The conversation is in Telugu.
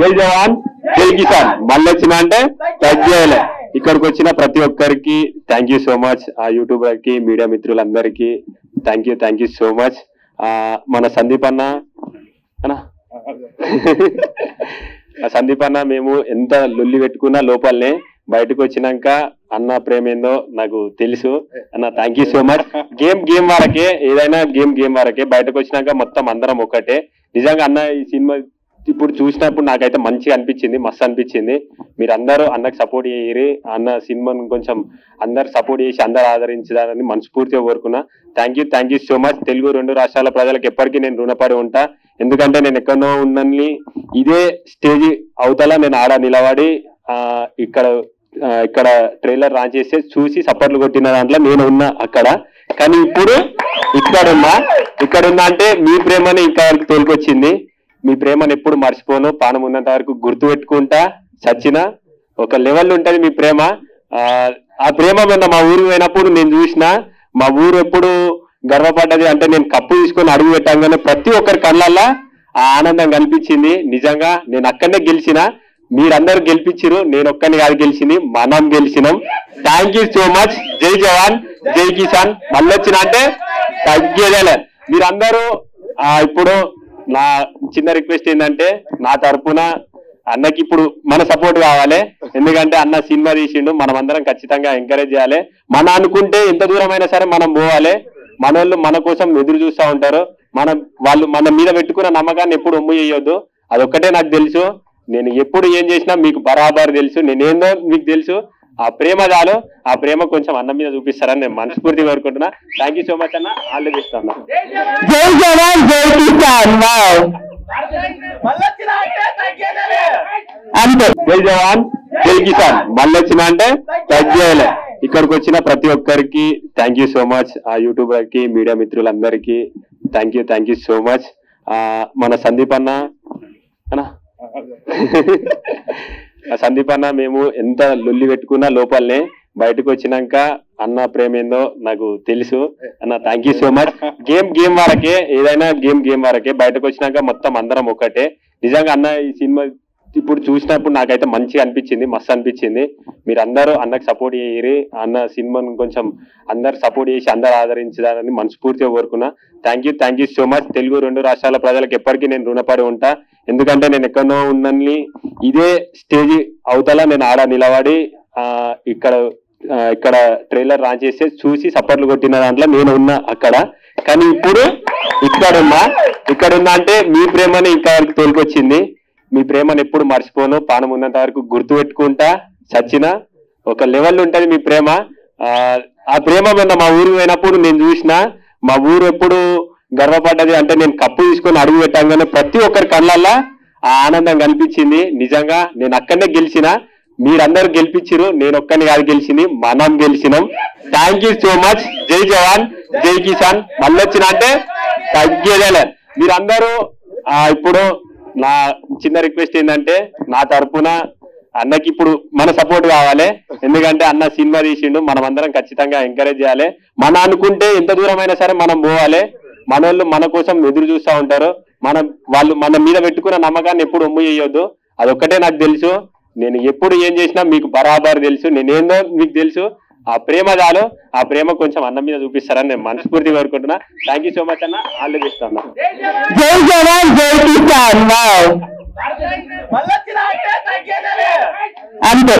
జై జవాన్ జై కిసాన్ మళ్ళీ వచ్చిన అంటే తగ్గేయాలి. ఇక్కడికి వచ్చిన ప్రతి ఒక్కరికి థ్యాంక్ యూ సో మచ్. ఆ యూట్యూబర్ కి మీడియా మిత్రులందరికీ థ్యాంక్ యూ సో మచ్. మన సందీప్ అన్న సందీప్ అన్న మేము ఎంత లొల్లి పెట్టుకున్నా లోపలనే బయటకు వచ్చినాక అన్న ప్రేమ ఏందో నాకు తెలుసు అన్న. Thank you so much. Game వరకే, ఏదైనా గేమ్ వరకే. బయటకు వచ్చినాక మొత్తం అందరం ఒక్కటే. నిజంగా అన్న ఈ సినిమా ఇప్పుడు చూసినప్పుడు నాకైతే మంచిగా అనిపించింది, మస్తు అనిపించింది. మీరు అందరూ అన్నకు సపోర్ట్ చేయరి. అన్న సినిమాను కొంచెం అందరు సపోర్ట్ చేసి అందరు ఆదరించాలని మనస్ఫూర్తిగా కోరుకున్నా. Thank you so much. Telugu 2 రాష్ట్రాల ప్రజలకు ఎప్పటికీ నేను రుణపడి ఉంటా. ఎందుకంటే నేను ఎక్కడో ఉన్నని ఇదే స్టేజ్ అవతల నేను ఆడ నిలబడి ఇక్కడ ట్రైలర్ లాంచ్ చేస్తే చూసి సపోర్ట్లు కొట్టిన దాంట్లో నేను ఉన్నా అక్కడ. కానీ ఇప్పుడు ఇక్కడున్నా అంటే మీ ప్రేమని ఇంకా వరకు తోలుకొచ్చింది. మీ ప్రేమను ఎప్పుడు మర్చిపోను. పానం ఉన్నంత వరకు గుర్తు పెట్టుకుంటా. చచ్చిన ఒక లెవెల్ ఉంటది మీ ప్రేమ. ఆ ప్రేమ మొన్న మా ఊరు పోయినప్పుడు నేను చూసిన. మా ఊరు ఎప్పుడు గర్వపడ్డది అంటే నేను కప్పు తీసుకొని అడుగు పెట్టంగానే ప్రతి ఒక్కరి కళ్ళల్లో ఆ ఆనందం కనిపించింది. నిజంగా నేను అక్కడనే గెలిచిన, మీరందరూ గెలిపించారు. నేను ఒక్కరిని కాదు గెలిచింది, మనం గెలిచినాం. Thank you so much. జై జవాన్ జై కిసాన్ మళ్ళీ వచ్చిన అంటే తగ్గేదేలే. మీరందరూ ఇప్పుడు నా చిన్న రిక్వెస్ట్ ఏంటంటే నా తరఫున అన్నకి ఇప్పుడు మన సపోర్ట్ కావాలి. ఎందుకంటే అన్న సినిమా తీసిండు, మనం అందరం ఖచ్చితంగా ఎంకరేజ్ చేయాలి. మన అనుకుంటే ఎంత దూరమైనా సరే మనం పోవాలి. మనోళ్ళు మన కోసం ఎదురు చూస్తూ ఉంటారు. వాళ్ళు మన మీద పెట్టుకున్న నమ్మకాన్ని ఎప్పుడు ఒమ్ము చేయొద్దు. అదొక్కటే నాకు తెలుసు. నేను ఎప్పుడు ఏం చేసినా మీకు బరాబర్ తెలుసు. నేనేందో మీకు తెలుసు. ఆ ప్రేమ చాలు. ఆ ప్రేమ కొంచెం అన్న మీద చూపిస్తారని నేను మనస్ఫూర్తిగా కోరుకుంటున్నా. థ్యాంక్ యూ సో మచ్ అన్న. ఆల్ ది బెస్ట్ అన్న. జై జవాన్ జై కిసాన్. అంతే. జై జవాన్ జై కిసాన్ మళ్ళీ వచ్చిన అంటే తగ్గేయాలి. ఇక్కడికి వచ్చిన ప్రతి ఒక్కరికి థ్యాంక్ యూ సో మచ్. ఆ యూట్యూబర్ కి మీడియా మిత్రులందరికీ థ్యాంక్ యూ సో మచ్. మన సందీప్ అన్న సందీప్ అన్న మేము ఎంత లొల్లి పెట్టుకున్నా లోపలనే బయటకు వచ్చినాక అన్న ప్రేమ ఏందో నాకు తెలుసు అన్న. Thank you so much. Game వరకే, ఏదైనా గేమ్ వరకే. బయటకు వచ్చినాక మొత్తం అందరం ఒక్కటే. నిజంగా అన్న ఈ సినిమా ఇప్పుడు చూసినప్పుడు నాకైతే మంచిగా అనిపించింది, మస్తు అనిపించింది. మీరందరూ అన్నకు సపోర్ట్ చేయరి. అన్న సినిమాను కొంచెం అందరు సపోర్ట్ చేసి అందరు ఆదరించాలని మనస్ఫూర్తిగా కోరుకున్నా. Thank you so much. Telugu 2 రాష్ట్రాల ప్రజలకు ఎప్పటికీ నేను రుణపడి ఉంటా. ఎందుకంటే నేను ఎక్కడో ఉన్నని ఇదే స్టేజ్ అవతల నేను ఆడ నిలబడి ఇక్కడ ట్రైలర్ లాంచ్ చేస్తే చూసి సపోర్ట్లు కొట్టిన దాంట్లో నేను ఉన్నా అక్కడ. కానీ ఇప్పుడు ఇక్కడున్నా అంటే మీ ప్రేమని ఇంకా వరకు తోలుకొచ్చింది. మీ ప్రేమను ఎప్పుడు మర్చిపోను. పానం ఉన్నంత వరకు గుర్తు పెట్టుకుంటా. చచ్చిన ఒక లెవెల్ ఉంటది మీ ప్రేమ. ఆ ప్రేమ మొన్న మా ఊరు పోయినప్పుడు నేను చూసిన. మా ఊరు ఎప్పుడు గర్వపడ్డది అంటే నేను కప్పు తీసుకొని అడుగు పెట్టంగానే ప్రతి ఒక్కరి కళ్ళల్లో ఆ ఆనందం కనిపించింది. నిజంగా నేను అక్కడనే గెలిచిన, మీరందరూ గెలిపించారు. నేను ఒక్కరిని కాదు గెలిచింది, మనం గెలిచినాం. Thank you so much. జై జవాన్ జై కిసాన్ మళ్ళీ వచ్చిన అంటే తగ్గేదేలే. మీరందరూ ఇప్పుడు నా చిన్న రిక్వెస్ట్ ఏంటంటే నా తరఫున అన్నకి ఇప్పుడు మన సపోర్ట్ కావాలి. ఎందుకంటే అన్న సినిమా తీసిండు, మనం అందరం ఖచ్చితంగా ఎంకరేజ్ చేయాలి. మన అనుకుంటే ఎంత దూరమైనా సరే మనం పోవాలి. మనోళ్ళు మన కోసం ఎదురు చూస్తూ ఉంటారు. వాళ్ళు మన మీద పెట్టుకున్న నమ్మకాన్ని ఎప్పుడు ఒమ్ము చేయొద్దు. అదొక్కటే నాకు తెలుసు. నేను ఎప్పుడు ఏం చేసినా మీకు బరాబర్ తెలుసు. నేనేందో మీకు తెలుసు. ఆ ప్రేమ చాలు. ఆ ప్రేమ కొంచెం అన్న మీద చూపిస్తారని నేను మనస్ఫూర్తిగా కోరుకుంటున్నా. థ్యాంక్ యూ సో మచ్ అన్న. ఆల్ ది బెస్ట్ అన్న. జై జవాన్ జై కిసాన్. అంతే.